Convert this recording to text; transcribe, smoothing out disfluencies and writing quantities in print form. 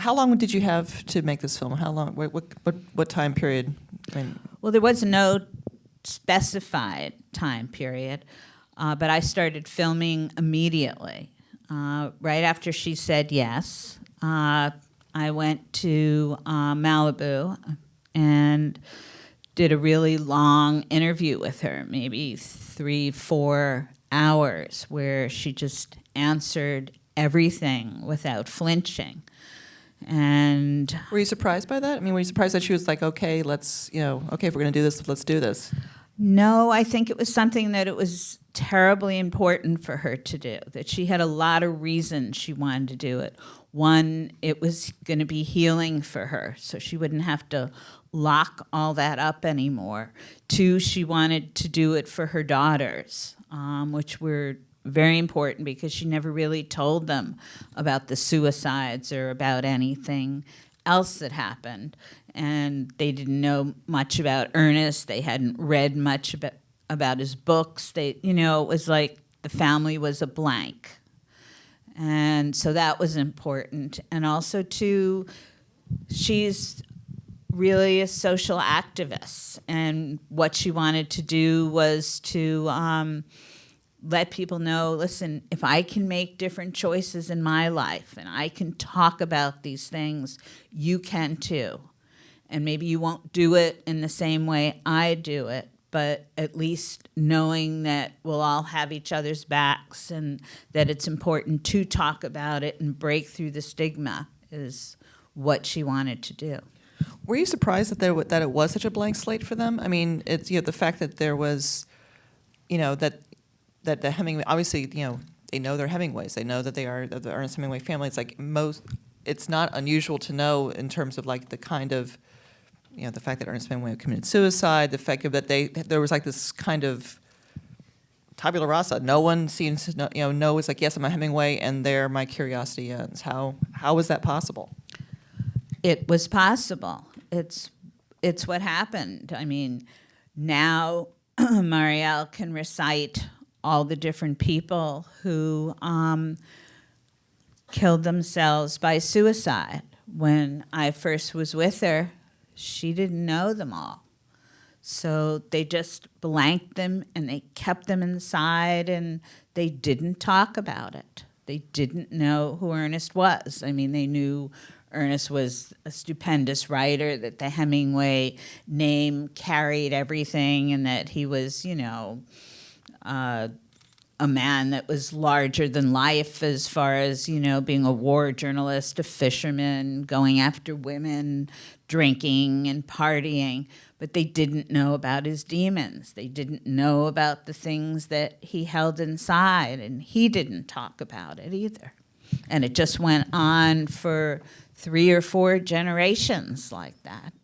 how long did you have to make this film? How long? What time period? I mean, Well, there was no specified time period, but I started filming immediately. Right after she said yes, I went to Malibu and did a really long interview with her, maybe 3-4 hours, where she just answered everything without flinching. And were you surprised by that? I mean, were you surprised that she was like, okay, let's, okay, if we're going to do this, let's do this? no, I think it was something that it was terribly important for her to do, that she had a lot of reasons she wanted to do it. One, it was going to be healing for her, so she wouldn't have to lock all that up anymore. Two, she wanted to do it for her daughters, which were very important because she never really told them about the suicides or about anything else that happened. And they didn't know much about Ernest. They hadn't read much about his books. It was like the family was a blank. And so that was important. And also, too, she's really a social activist. And what she wanted to do was to let people know, listen, if I can make different choices in my life and I can talk about these things, you can too. And maybe you won't do it in the same way I do it, but at least knowing that we'll all have each other's backs and that it's important to talk about it and break through the stigma is what she wanted to do. Were you surprised that it was such a blank slate for them? I mean, it's the fact that there was, that the Hemingway, obviously, they know they're Hemingways. They know that they are the Ernest Hemingway family. It's like it's not unusual to know in terms of like the kind of, the fact that Ernest Hemingway committed suicide, the fact that there was like this kind of tabula rasa. No one seems to know, it's like, yes, I'm a Hemingway, and there my curiosity ends. How was that possible? It was possible. It's what happened. I mean, now Mariel can recite all the different people who killed themselves by suicide. When I first was with her, she didn't know them all. So they just blanked them and they kept them inside and they didn't talk about it. They didn't know who Ernest was. I mean, they knew Ernest was a stupendous writer, that the Hemingway name carried everything, and that he was, a man that was larger than life as far as, being a war journalist, a fisherman, going after women, drinking and partying. But they didn't know about his demons. They didn't know about the things that he held inside, and he didn't talk about it either. And it just went on for 3 or 4 generations like that.